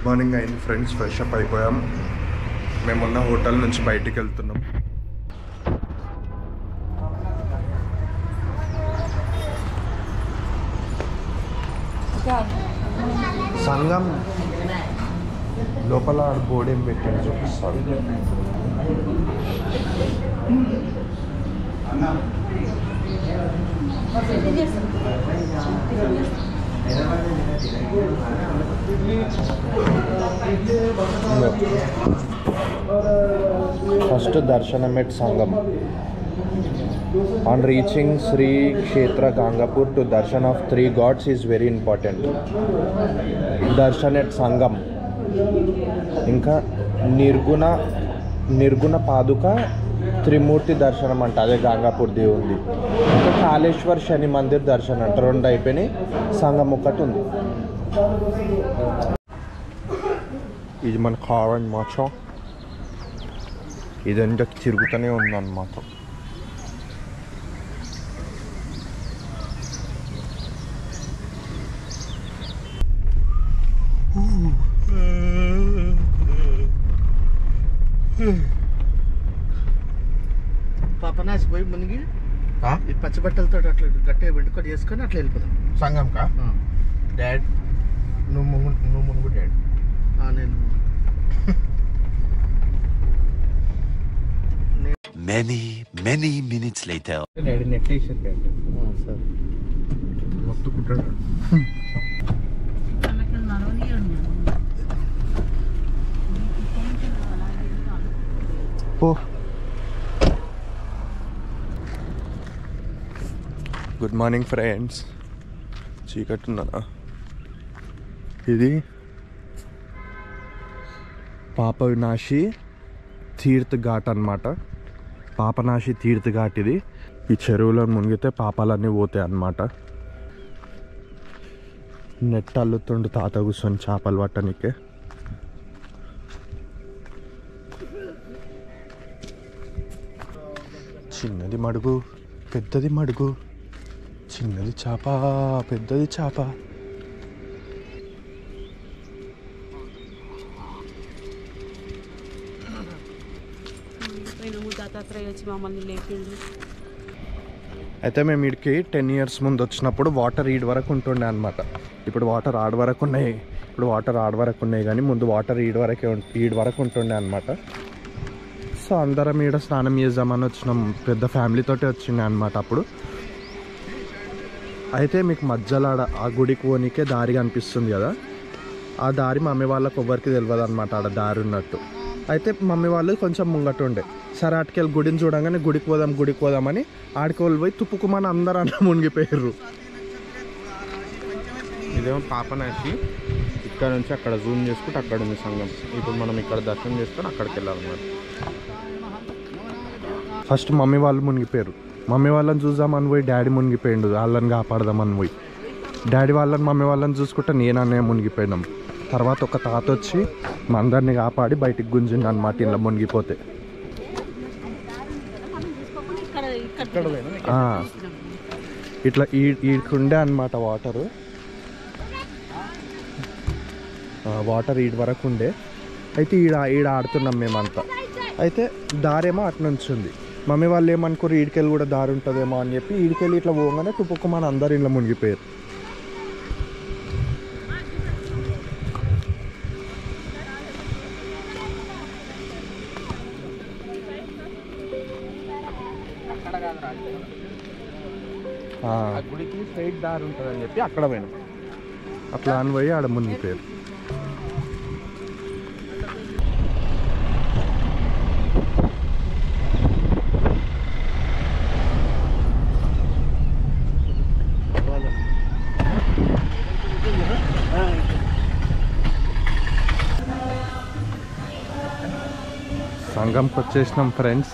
Good morning అయింది friends, fresh up అయిపోయాం. మేమున్న హోటల్ నుంచి బయటికి వెళ్తున్నాం. సంగం లోపల బోర్డు ఏం పెట్టాడు చూపిస్తాడు. ఫస్ట్ దర్శనం at Sangam. On reaching Sri Kshetra Gangapur to darshan of 3 gods is very important. Darshan at Sangam. ఇంకా నిర్గుణ పాదుక త్రిమూర్తి దర్శనం అంట, అదే గంగాపూర్ దేవుంది. ఇంకా కాళేశ్వర్ శని మందిర్ దర్శనం అంట. 2 అయిపోయినాయి, సంగం ఒకటి ఉంది. ఇది మన కావన్ మాచం, ఇదంతా తిరుగుతూనే ఉంది అన్నమాట. పాపనాసి పోయి మునిగి ఈ పచ్చి బట్టలతో అట్లా గట్టిగా వెంటుకొని చేసుకొని అట్లా వెళ్ళిపోతాం సంగంకా. డాడ్ నువ్వు మునుగు డాడ్. నేను many minutes later. Daddy net వేసారు డాడీ. సార్ మొత్తుకుంటాడు. Good morning friends. చీకట్టున్నా. ఇది పాపనాశి తీర్థ్ ఘాట్ అన్నమాట. పాపనాశి తీర్థ్ ఘాట్ ఇది. ఈ చెరువులో మునిగితే పాపాలన్నీ పోతాయి అన్నమాట. నెట్ అల్లుతుండు తాత కూర్చొని చేపలు పట్టనికే. చిన్నది మడుగు, పెద్దది మడుగు, చిన్నది చేప, పెద్దది చేప. అయితే మేము ఇక్కడికి 10 years ముందు వచ్చినప్పుడు వాటర్ ఈడ్ వరకు ఉంటుండే అనమాట. ఇప్పుడు వాటర్ ఆడ వరకు ఉన్నాయి కానీ ముందు వాటర్ ఈడ్ వరకు ఉంటుండే అనమాట. సో అందరం ఈడ స్నానం చేద్దామని వచ్చినాం. పెద్ద ఫ్యామిలీతోటి వచ్చిండే అనమాట అప్పుడు. అయితే మీకు మధ్యలో ఆ గుడికి పోనీకే దారి కనిపిస్తుంది కదా, ఆ దారి మమ్మీ వాళ్ళకి ఎవ్వరికి తెలియదు అనమాట ఆడ దారి ఉన్నట్టు. అయితే మమ్మీ వాళ్ళు కొంచెం ముంగట ఉండే. సరే ఆటకెళ్ళి గుడిని చూడంగానే గుడికి పోదామని ఆడికి పోయి తుప్పుకుమని అందరూ అన్న మునిగిపోయారు. ఇదేమో పాపనాశి. ఇక్కడ నుంచి అక్కడ జూమ్ చేసుకుంటే అక్కడ ఉంది సంగం. ఇప్పుడు మనం ఇక్కడ దర్శనం చేసుకొని అక్కడికి వెళ్ళాలన్నమాట. ఫస్ట్ మమ్మీ వాళ్ళు మునిగిపోయారు. మమ్మీ వాళ్ళని చూద్దామని పోయి డాడీ మునిగిపోయిండు. వాళ్ళని కాపాడదామని పోయి మమ్మీ వాళ్ళని చూసుకుంటే నేనన్నయ్య మునిగిపోయినాం. తర్వాత ఒక తాత వచ్చి మా అందరిని కాపాడి బయటికి గుంజిండు అనమాట ఇలా మునిగిపోతే. ఇట్లా ఈడుకుండే అనమాట వాటర్ ఈడ వరకు ఉండే. అయితే ఈడ ఆడుతున్నాం మేమంతా. అయితే దారేమో అటు నుంచి ఉంది. మమ్మీ వాళ్ళు ఏమనుకోరు ఈడికెళ్ళి కూడా దారి ఉంటుందేమో అని చెప్పి ఈడికెళ్ళి ఇట్లా పోగానే తుప్పుకోమని అందరు ఇలా మునిగిపోయారు. గుడికి స్ట్రైట్ దారి ఉంటుందని చెప్పి అక్కడ పోయినాం. అట్లా అని పోయి ఆడ మునిగిపోయారు. సంగంకి వచ్చేసినాం ఫ్రెండ్స్.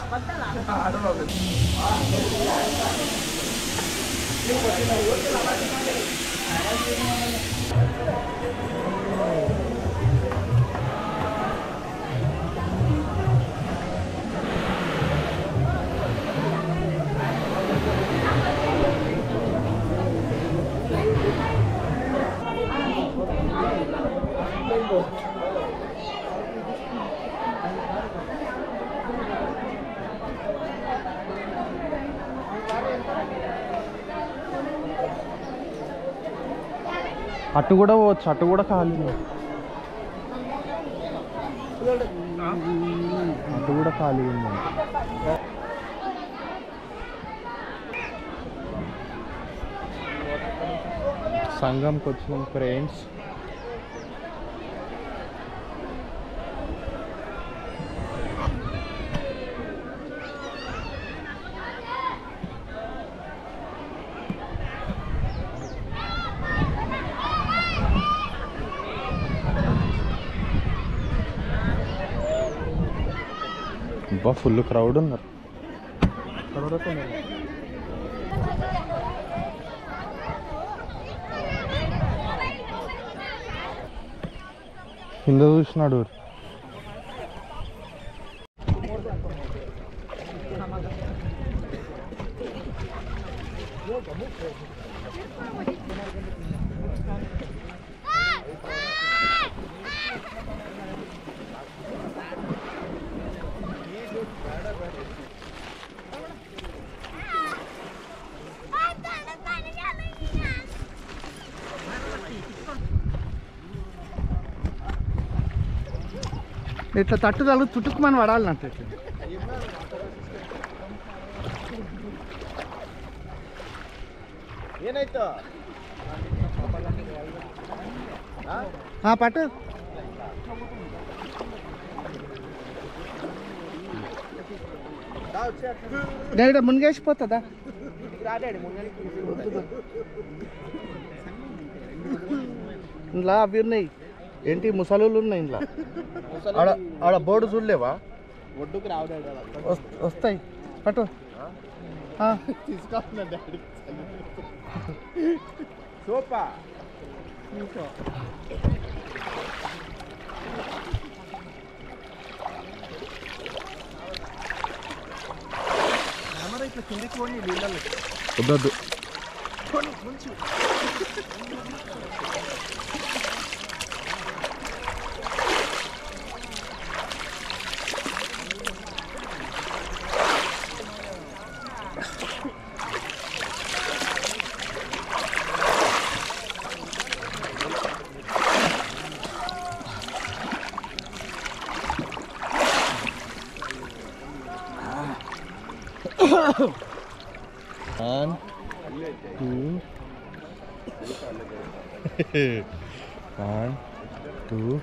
అటు కూడా పోవచ్చు, అటు కూడా ఖాళీ, అటు కూడా ఖాళీ ఉందండి. సంఘంకి వచ్చినాం ఫ్రెండ్స్. బా ఫుల్ క్రౌడ్ ఉన్నారు. కింద చూసినాడు. ఇట్లా తట్టుదల చుట్టుకుమని పడాలన్నట్టు. పట్టు డాడీ మునిగేసిపోతుందా? ఇంట్లో అవి ఉన్నాయి ఏంటి, ముసలులు ఉన్నాయి ఇంట్లో. ఆడ బోర్డు చూడలేవా? ఒడ్డుకు రావడా వస్తాయి. పట్టు తీసుకోవాలి డాడీ. సోపా ఇట్లా కిందికి పోయి నీళ్ళలో వద్దొద్దు. One, two. One, two.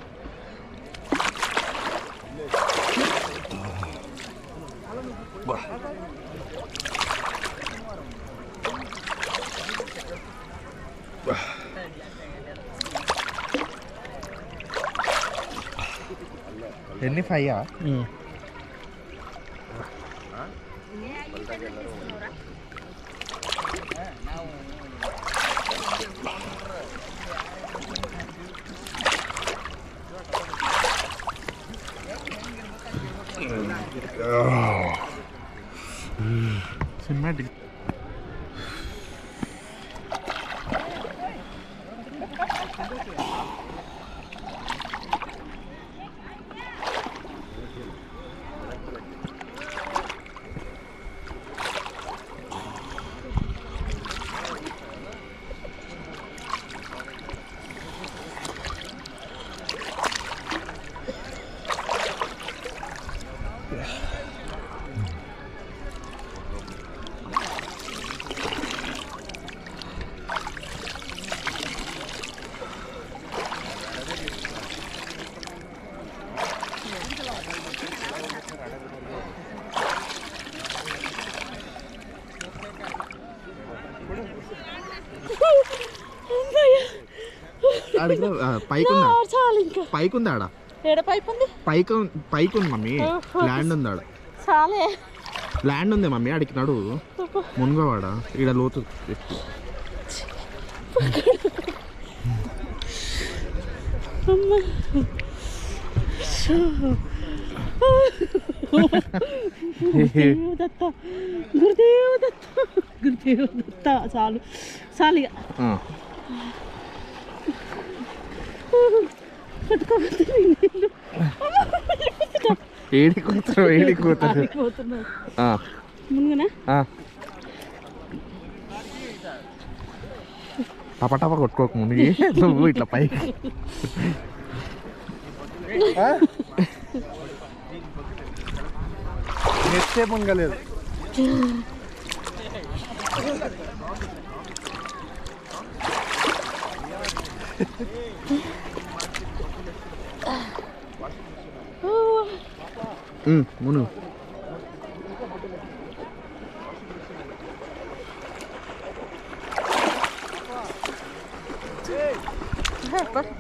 ఎన్ని 5? సినిమాటిక్. పైకి ఉంది ఆడ, పైకి ఉంది మమ్మీ. ల్యాండ్ ఉంది ఆడ, ల్యాండ్ ఉంది మమ్మీ. ఆడికి నడు మునుగవాడ, ఈడ లోతు ఎక్కువ. చాలు చాలు ఏడి కూతురు మునుగనా టపటప కొట్టుకోక మునిగి నువ్వు ఇట్లా పైకి నెక్స్ట్ పొంగలేదు. మును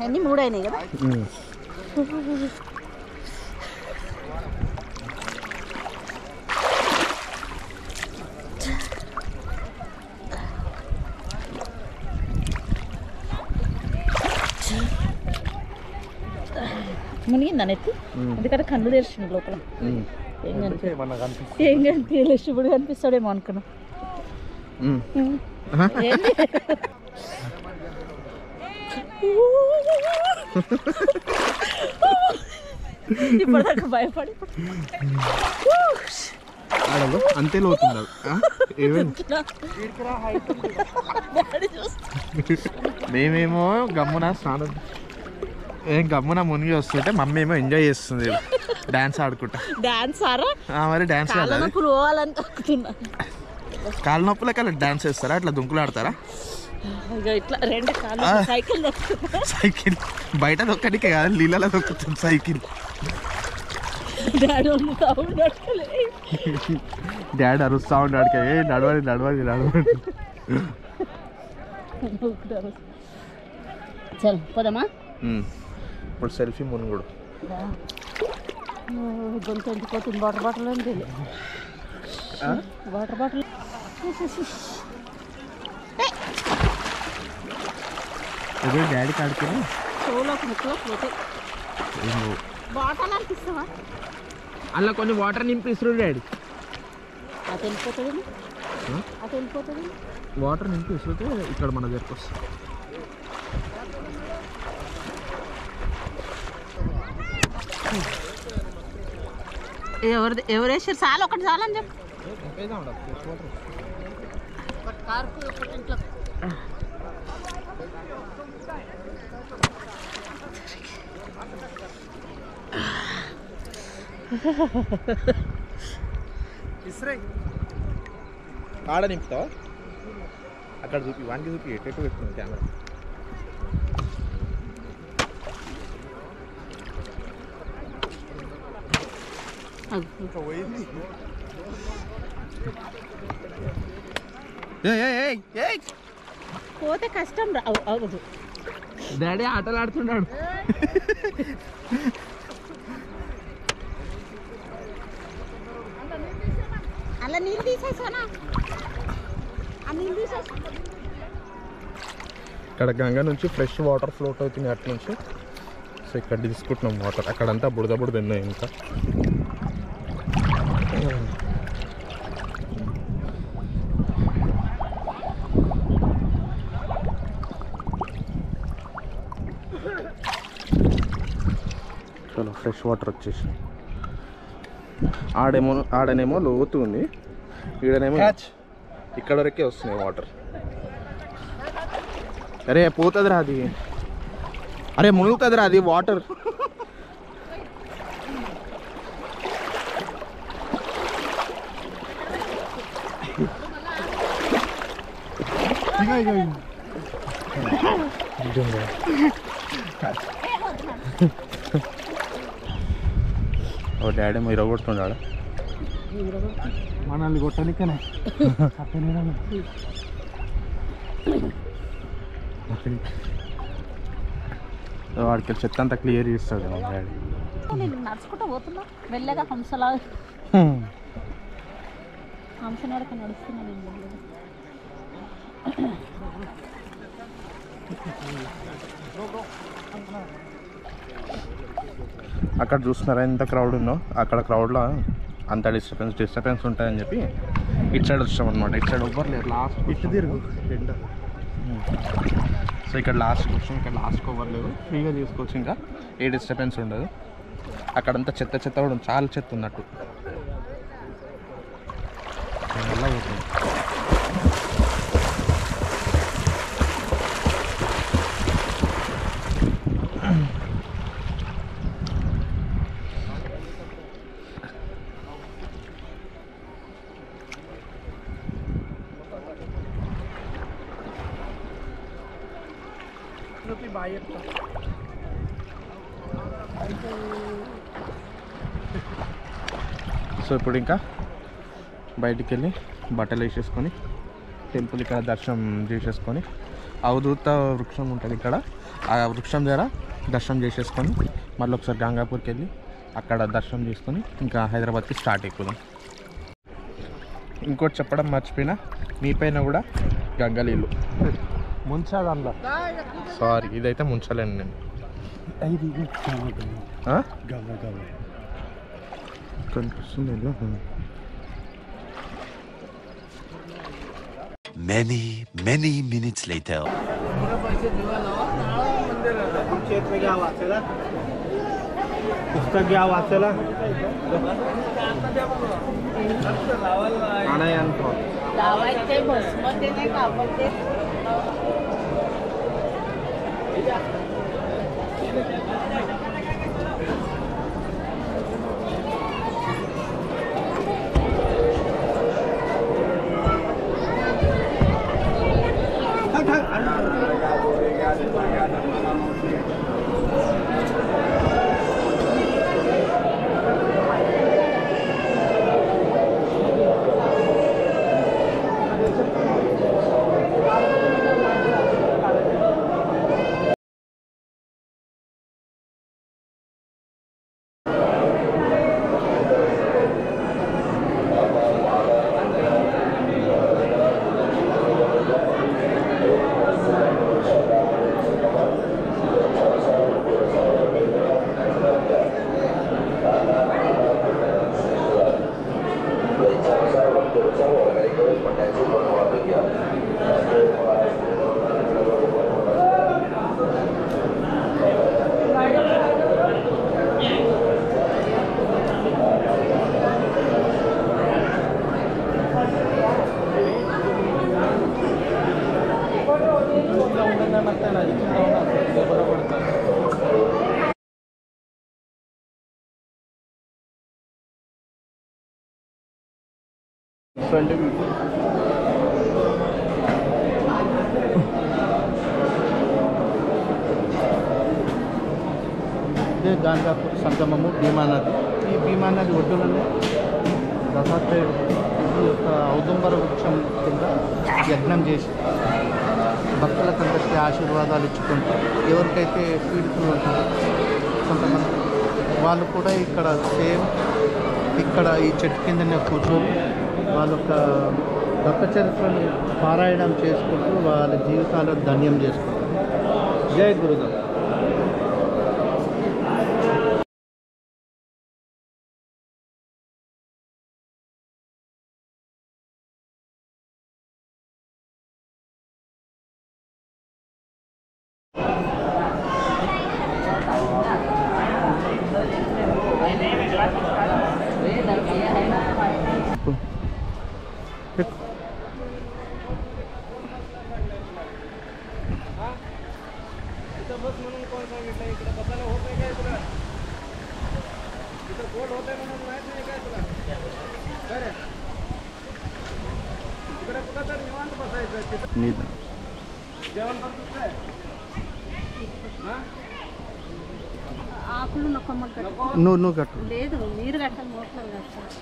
అన్నీ 3 అయినాయి కదా. మునిగిందా నెత్తి? ఎందుకంటే కన్ను తెరిచింది లోపల. ఏం కనిపించలేదు, శివుడు కనిపిస్తాడేమో అనుకున్నా. ఇప్పటిదాకా భయపడి అంతే లోతుంది. మేమేమో గమ్మున స్నానం గమ్మున మునిగి వస్తుంటే మమ్మీ ఏమో ఎంజాయ్ చేస్తుంది డాన్స్ ఆడుకుంటా. డాన్స్ ఆరా? మరి డాన్స్ పోవాలని తక్కుతున్నా. కాళ్ళ నొప్పులకి అలా డాన్స్ చేస్తారా? అట్లా దుంకులు ఆడతారా? ఇట్లా 2 కాళ్ళు సైకిల్ సైకిల్ బయట దొక్కడికే కాదు, నీళ్ళలో దొక్కుతుంది సైకిల్. డాడీ అరుస్తా ఉన్నాడు, నడవాలి నడవాలి నడవాలి. చల్ పోదామా? ఇప్పుడు సెల్ఫీ మునుగుడు. గొంతు ఎండిపోతుంది. వాటర్ బాటిల్ అంటే వాటర్ బాటిల్ డాడీ కాడుకుని చెవులోకి ముక్కులోకి పోతాయి. బాటిల్ అనిపిస్తావా? అలా కొన్ని వాటర్ నింపిస్తారు డాడీ. అటు వెళ్ళిపోతుంది, అటు వెళ్ళిపోతుంది. వాటర్ నింపిస్తే ఇక్కడ మన దగ్గరకు వస్తుంది. ఎవరు వేసారు? చాలా ఒకటి చాలని చెప్పు. ఆడ నింపుతావా? అక్కడ చూపి, వానికి చూపి, ఎటు పెట్టుకుంది కెమెరా. పోతే కష్టం అవ్వదు. డాడీ ఆటలు ఆడుతున్నాడు. అలా నీళ్ళు తీసేసానా? ఇక్కడ గంగ నుంచి ఫ్రెష్ వాటర్ ఫ్లోట్ అవుతుంది అటు నుంచి. సో ఇక్కడ తీసుకుంటున్నాం వాటర్. అక్కడంతా బుడద బుడద ఉన్నాయి ఇంకా. చలో ఫ్రెష్ వాటర్ వచ్చేసి. ఆడనేమో లోతు ఉంది, ఈడనేమో ఇక్కడ వరకే వస్తున్నాయి వాటర్. అరే పోతుందిరా అది, అరే మునుగుతుందిరా అది వాటర్. ఓ డాడీ మీరు కొడుతున్నాడు మనల్ని కొట్టనికనే. వాడికి చెత్త అంతా క్లియర్ చేస్తాడు డాడీ. నేను నడుచుకుంటూ పోతున్నా వెళ్ళగా హంసలా. హంస నడక నడుస్తున్నా నేను. అక్కడ చూస్తున్నారా ఎంత క్రౌడ్ ఉందో? అక్కడ క్రౌడ్లో అంత డిస్టర్బెన్స్ ఉంటాయని చెప్పి ఇటు సైడ్ వచ్చాం అనమాట. ఇటు సైడ్ ఎవ్వరు లేరు. లాస్ట్ ఇటు తిరుగు. సో ఇక్కడ లాస్ట్కి వచ్చాం. ఇక్కడ లాస్ట్కి ఎవ్వరు లేరు, ఫ్రీగా తీసుకోవచ్చు, ఇంకా ఏ డిస్టర్బెన్స్ ఉండదు. అక్కడంతా చెత్త కూడా చాలా చెత్త ఉన్నట్టు. సో ఇప్పుడు ఇంకా బయటికి వెళ్ళి బట్టలు వేసేసుకొని టెంపుల్ ఇక్కడ దర్శనం చేసేసుకొని అవధూత వృక్షం ఉంటుంది ఇక్కడ, ఆ వృక్షం దగ్గర దర్శనం చేసేసుకొని మళ్ళీ ఒకసారి గంగాపూర్కి వెళ్ళి అక్కడ దర్శనం చేసుకొని ఇంకా హైదరాబాద్కి స్టార్ట్ అయిపోదాం. ఇంకోటి చెప్పడం మర్చిపోయినా, మీ పైన కూడా గంగలీళ్ళు ముంచాలి అందులో. సారీ, ఇదైతే ముంచలేను నేను. కనిపిస్తుంది. Many, many minutes later. पुस्तक घ्या वाचायला. लावायचे भस्मध्ये नाही का आपण ते ఇదే గాంధాపూర్ సంగమము భీమా నది. ఈ భీమా నది ఒడ్డుననే దత్తాత్రేయుడు ఈ యొక్క ఔదుంబర వృక్షం కింద యజ్ఞం చేసి భక్తులకందరికీ ఆశీర్వాదాలు ఇచ్చుకుంటూ ఎవరికైతే పీడితులు ఉంటారో కొంతమంది వాళ్ళు కూడా ఇక్కడ సేమ్ ఇక్కడ ఈ చెట్టు కిందనే కూర్చొని వాళ్ళ యొక్క భక్త చరిత్రను పారాయణం చేసుకుంటూ వాళ్ళ జీవితాలను ధన్యం చేసుకుంటారు. జై గురుదేవ్. ఆకులు నొక్కమ్మ కట్టు. నువ్వు కట్టు. లేదు, మీరు కట్టాలి, మోటార్ కట్టాలి.